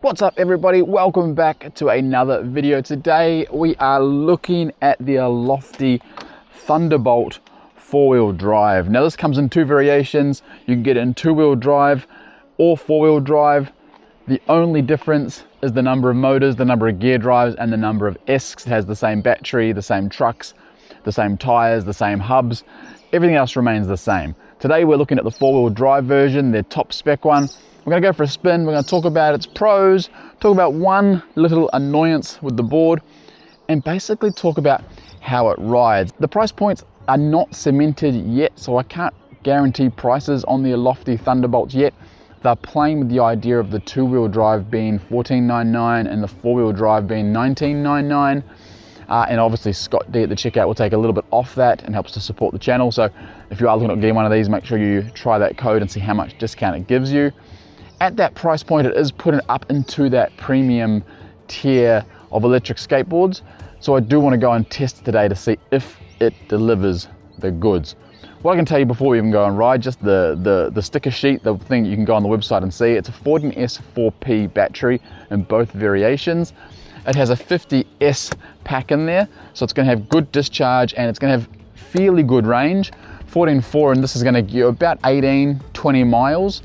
What's up everybody, welcome back to another video. Today we are looking at the Elofty Thunderbolt 4-wheel drive. Now this comes in two variations. You can get it in 2-wheel drive or 4-wheel drive. The only difference is the number of motors, the number of gear drives, and the number of ESks. It has the same battery, the same trucks, the same tires, the same hubs. Everything else remains the same. Today we're looking at the 4-wheel drive version, their top spec one. We're going to go for a spin. We're going to talk about its pros, talk about one little annoyance with the board, and basically talk about how it rides. The price points are not cemented yet, so I can't guarantee prices on the Elofty Thunderbolts yet. They're playing with the idea of the 2-wheel drive being $14.99 and the 4-wheel drive being $19.99. And obviously Scott D at the checkout will take a little bit off that and helps to support the channel. So if you are looking at getting one of these, make sure you try that code and see how much discount it gives you. At that price point, it is putting up into that premium tier of electric skateboards. So I do want to go and test today to see if it delivers the goods. What I can tell you before we even go and ride, just the sticker sheet, the thing you can go on the website and see, it's a 14S4P battery in both variations. It has a 50S pack in there, so it's going to have good discharge and it's going to have fairly good range. 14.4, and this is going to give you about 18-20 miles.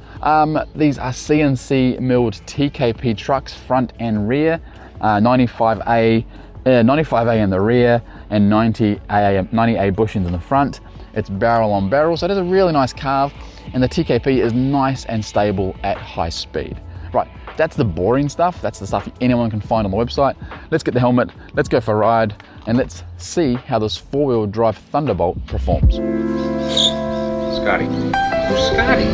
These are CNC milled TKP trucks, front and rear, 95A in the rear and 90A bushings in the front. It's barrel on barrel, so it is a really nice carve, and the TKP is nice and stable at high speed. Right, that's the boring stuff. That's the stuff anyone can find on the website. Let's get the helmet, let's go for a ride, and let's see how this 4-wheel drive Thunderbolt performs. Scotty. Where's Scotty?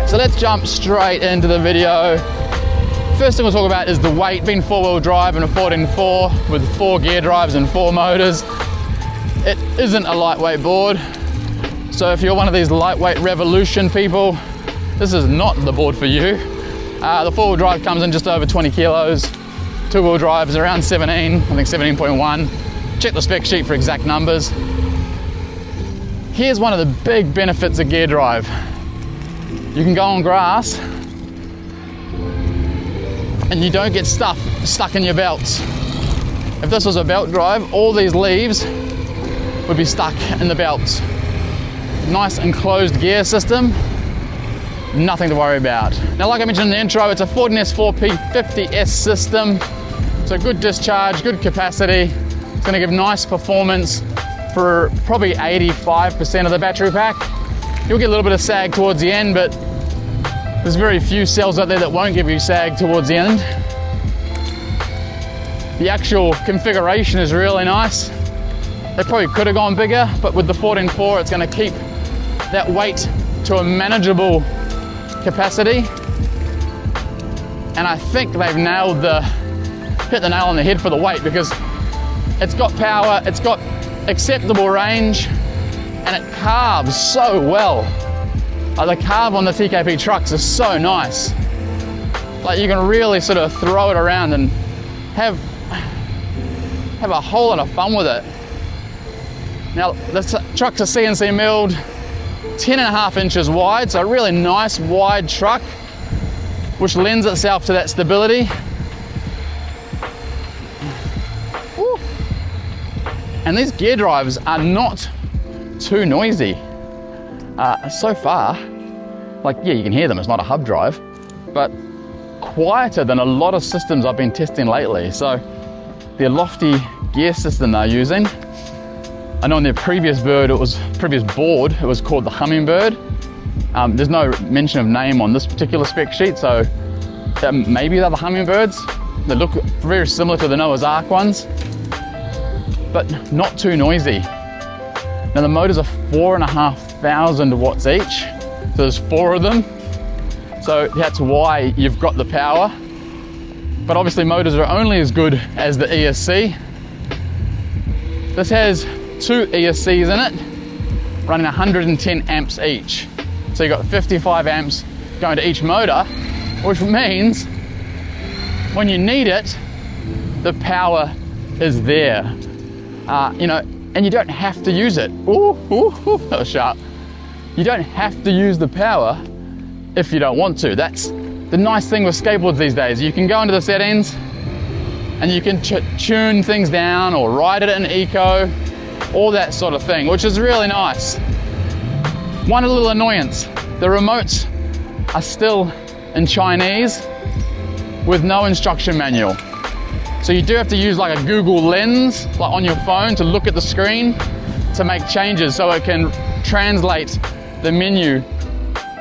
So let's jump straight into the video. First thing we'll talk about is the weight. Being 4-wheel drive and a 14.4 with 4 gear drives and 4 motors, it isn't a lightweight board. So if you're one of these lightweight revolution people, this is not the board for you. The 4-wheel drive comes in just over 20 kilos. 2-wheel drive is around 17, I think 17.1. Check the spec sheet for exact numbers. Here's one of the big benefits of gear drive. You can go on grass and you don't get stuff stuck in your belts. If this was a belt drive, all these leaves would be stuck in the belts. Nice enclosed gear system, nothing to worry about. Now, like I mentioned in the intro, it's a 14S4P 50S system. So good discharge, good capacity. It's gonna give nice performance for probably 85% of the battery pack. You'll get a little bit of sag towards the end, but there's very few cells out there that won't give you sag towards the end. The actual configuration is really nice. They probably could have gone bigger, but with the 14.4, it's going to keep that weight to a manageable capacity. And I think they've hit the nail on the head for the weight, because it's got power, it's got acceptable range, and it carves so well. The carve on the TKP trucks is so nice. Like, you can really sort of throw it around and have a whole lot of fun with it. Now, the trucks are CNC milled, 10.5 inches wide, so a really nice wide truck, which lends itself to that stability. Woo. And these gear drives are not too noisy. So far, like, yeah, you can hear them, it's not a hub drive, but quieter than a lot of systems I've been testing lately. So the Elofty gear system they're using, I know on their previous board, it was called the Hummingbird. There's no mention of name on this particular spec sheet, so maybe they're the Hummingbirds. They look very similar to the Noah's Ark ones, but not too noisy. Now the motors are 4,500 watts each, so there's 4 of them. So that's why you've got the power. But obviously motors are only as good as the ESC. This has 2 ESCs in it, running 110 amps each. So you've got 55 amps going to each motor, which means when you need it, the power is there. You know, and you don't have to use it. Ooh, that was sharp. You don't have to use the power if you don't want to. That's the nice thing with skateboards these days. You can go into the settings and you can tune things down or ride it in eco, all that sort of thing, which is really nice. One little annoyance, the remotes are still in Chinese with no instruction manual. So you do have to use like a Google Lens, like on your phone, to look at the screen to make changes so it can translate the menu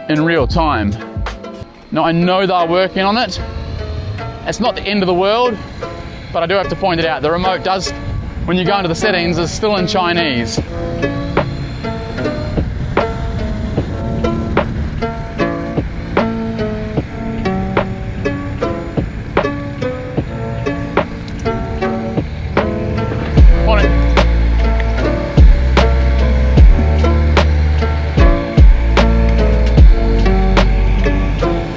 in real time. Now I know they're working on it. It's not the end of the world, but I do have to point it out. The remote does, when you go into the settings, is still in Chinese.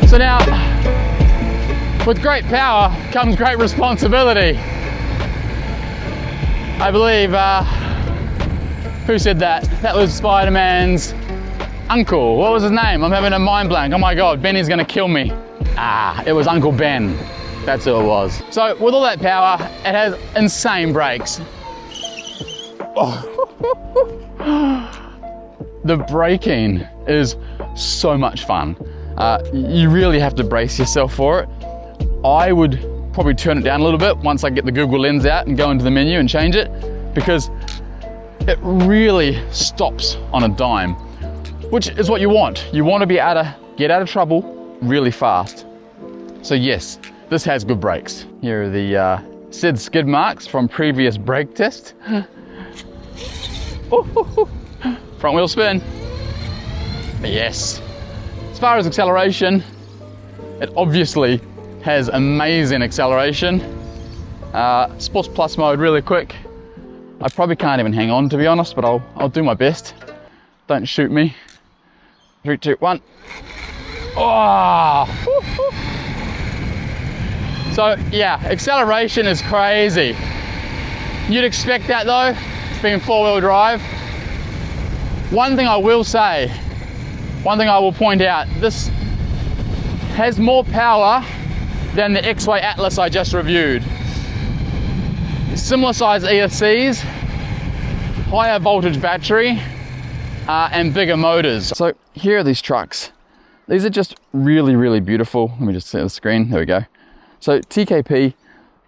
So now, with great power comes great responsibility. I believe, who said that? That was Spider-Man's uncle. What was his name? I'm having a mind blank. Oh my God, Benny's gonna kill me. It was Uncle Ben. That's who it was. So with all that power, it has insane brakes. The braking is so much fun. You really have to brace yourself for it. I would probably turn it down a little bit once I get the Google Lens out and go into the menu and change it, because it really stops on a dime, which is what you want. You want to be able to get out of trouble really fast. So yes, this has good brakes. Here are the said skid marks from previous brake test. Front wheel spin. Yes. As far as acceleration, it obviously has amazing acceleration. Sports Plus mode really quick. I probably can't even hang on, to be honest, but I'll do my best. Don't shoot me. 3, 2, 1. Oh! So yeah, acceleration is crazy. You'd expect that though, being 4-wheel drive. One thing I will say, one thing I will point out, this has more power than the X-Way Atlas I just reviewed. Similar size ESCs, higher voltage battery, and bigger motors. So here are these trucks. These are just really, really beautiful. Let me just see the screen, there we go. So TKP,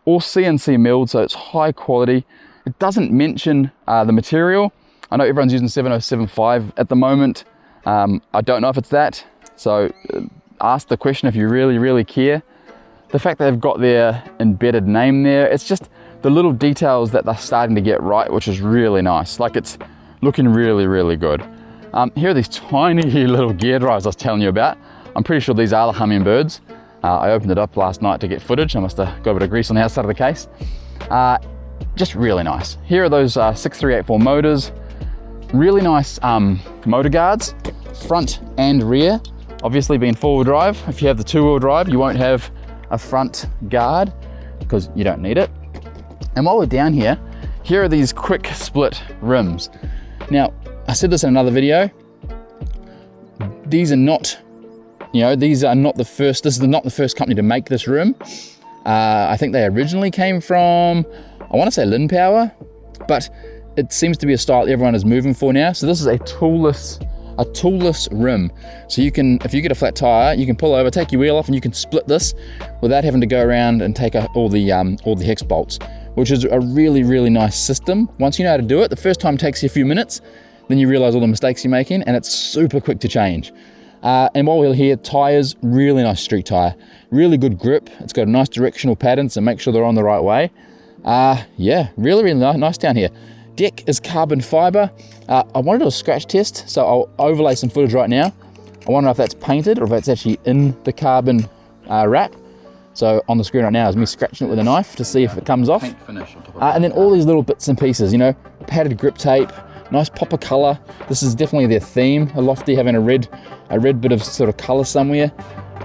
all CNC milled, so it's high quality. It doesn't mention the material. I know everyone's using 7075 at the moment. I don't know if it's that, so ask the question if you really, really care. The fact that they've got their embedded name there, it's just the little details that they're starting to get right, which is really nice. Like, it's looking really, really good. Here are these tiny little gear drives I was telling you about. I'm pretty sure these are the Hummingbirds. I opened it up last night to get footage. I must have got a bit of grease on the outside of the case. Just really nice. Here are those 6384 motors. Really nice motor guards, front and rear. Obviously being 4-wheel drive, if you have the 2-wheel drive, you won't have a front guard because you don't need it. And while we're down here, here are these quick split rims. Now, I said this in another video. These are not, these are not the first, this is not the first company to make this rim. I think they originally came from, I want to say Lin Power, but it seems to be a style everyone is moving for now. So this is a toolless rim. So you can, if you get a flat tire, you can pull over, take your wheel off, and you can split this without having to go around and take all the hex bolts, which is a really, really nice system. Once you know how to do it, the first time takes you a few minutes, then you realize all the mistakes you're making, and it's super quick to change. And while we're here, tires, really nice street tire, really good grip. It's got a nice directional pattern, so make sure they're on the right way. Yeah, really, really nice down here. Deck is carbon fiber. I want to do a scratch test, so I'll overlay some footage right now. I wonder if that's painted or if that's actually in the carbon wrap. So on the screen right now is me scratching it with a knife to see if it comes off. Paint finish on top of And then all these little bits and pieces, you know, padded grip tape, nice pop of color. This is definitely their theme, Elofty having a red bit of sort of color somewhere.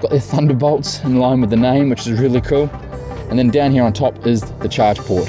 Got their Thunderbolts in line with the name, which is really cool. And then down here on top is the charge port.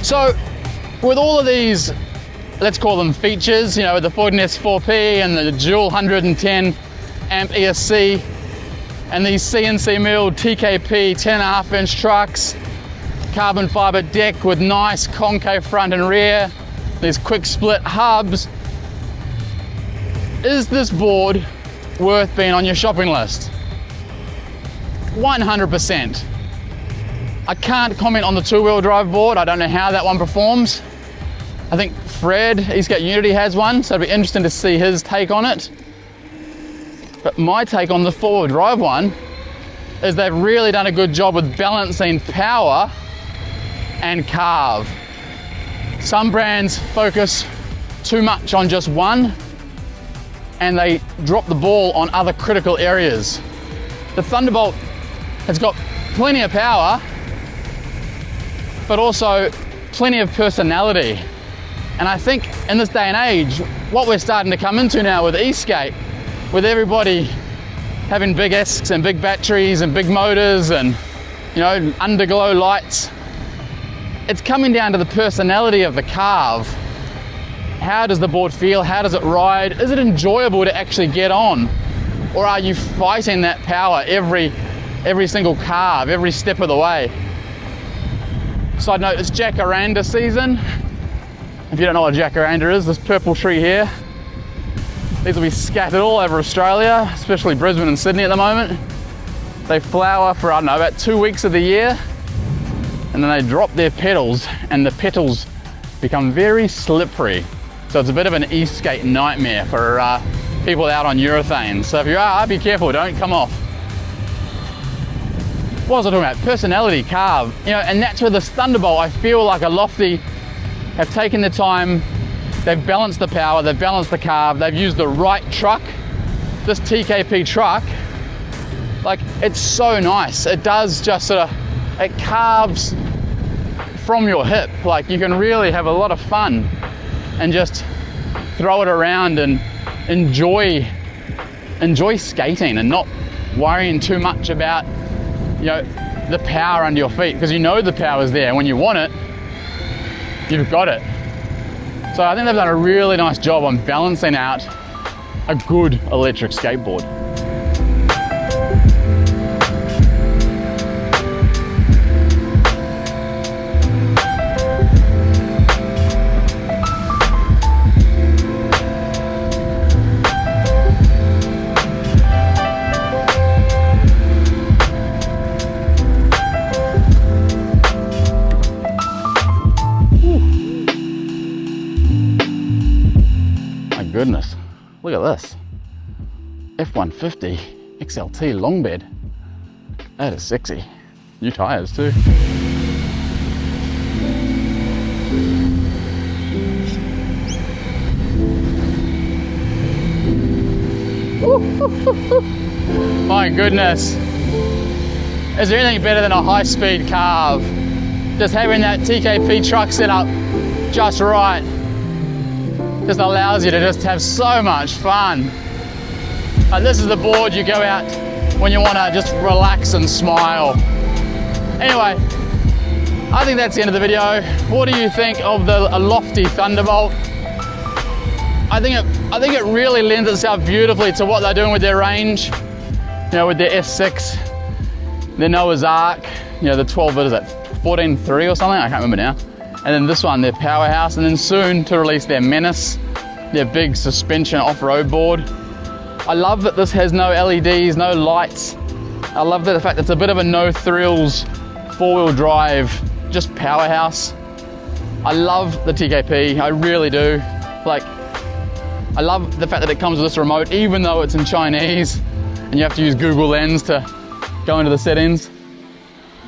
So with all of these, let's call them features, you know, with the Ford S4P and the dual 110 amp ESC and these CNC milled TKP 10.5 inch trucks, carbon fiber deck with nice concave front and rear, these quick split hubs, is this board worth being on your shopping list? 100%. I can't comment on the two-wheel drive board. I don't know how that one performs. I think Fred, ESk8 Unity has one, so it'd be interesting to see his take on it. But my take on the four-wheel drive one is they've really done a good job with balancing power and carve. Some brands focus too much on just one and they drop the ball on other critical areas. The Thunderbolt has got plenty of power, but also plenty of personality. And I think in this day and age, what we're starting to come into now with ESk8, with everybody having big ESKs and big batteries and big motors and, you know, underglow lights, it's coming down to the personality of the carve. How does the board feel? How does it ride? Is it enjoyable to actually get on? Or are you fighting that power every single carve, every step of the way? Side note, it's jacaranda season. If you don't know what a jacaranda is, this purple tree here, these will be scattered all over Australia, especially Brisbane and Sydney at the moment. They flower for, I don't know, about 2 weeks of the year, and then they drop their petals, and the petals become very slippery. So it's a bit of an ESk8 nightmare for people out on urethane. So if you are, be careful, don't come off. What was I talking about? Personality, carve. You know, and that's where this Thunderbolt, I feel like Elofty have taken the time, they've balanced the power, they've balanced the carve, they've used the right truck. This TKP truck, like, it's so nice. It does just sort of, it carves from your hip. Like, you can really have a lot of fun and just throw it around and enjoy skating and not worrying too much about, you know, the power under your feet, because you know the power's there. When you want it, you've got it. So I think they've done a really nice job on balancing out a good electric skateboard. Goodness, look at this. F-150 XLT long bed. That is sexy. New tires too. My goodness. Is there anything better than a high-speed carve? Just having that TKP truck set up just right just allows you to just have so much fun. And this is the board you go out when you want to just relax and smile. Anyway, I think that's the end of the video. What do you think of the Elofty Thunderbolt? I think it really lends itself beautifully to what they're doing with their range. You know, with their S6, their Noah's Ark, you know, the 12, what is that, 14.3 or something? I can't remember now. And then this one, their Powerhouse, and then soon to release their Menace, their big suspension off-road board. I love that this has no LEDs, no lights. I love the fact that it's a bit of a no thrills, four-wheel drive, just powerhouse. I love the TKP, I really do. Like, I love the fact that it comes with this remote, even though it's in Chinese, and you have to use Google Lens to go into the settings.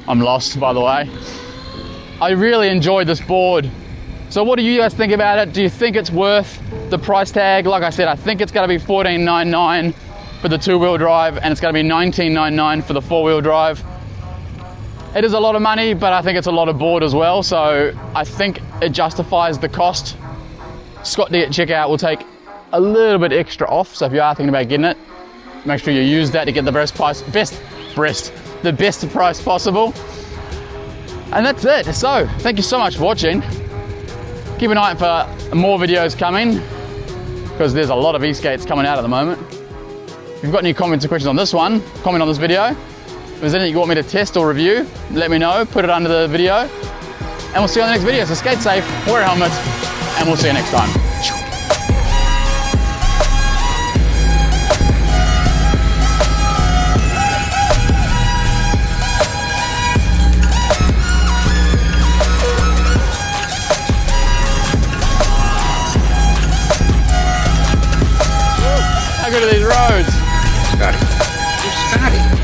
I'm lost, by the way. I really enjoyed this board. So what do you guys think about it? Do you think it's worth the price tag? Like I said, I think it's gonna be $14.99 for the two-wheel drive, and it's gonna be $19.99 for the four-wheel drive. It is a lot of money, but I think it's a lot of board as well, so I think it justifies the cost. Scott D at checkout will take a little bit extra off, so if you are thinking about getting it, make sure you use that to get the best price possible. And that's it. So thank you so much for watching. Keep an eye out for more videos coming, because there's a lot of ESk8s coming out at the moment. If you've got any comments or questions on this one, comment on this video. If there's anything you want me to test or review, let me know, put it under the video, and we'll see you on the next video. So skate safe, wear a helmet, and we'll see you next time. How good are these roads? Scotty. Where's Scotty?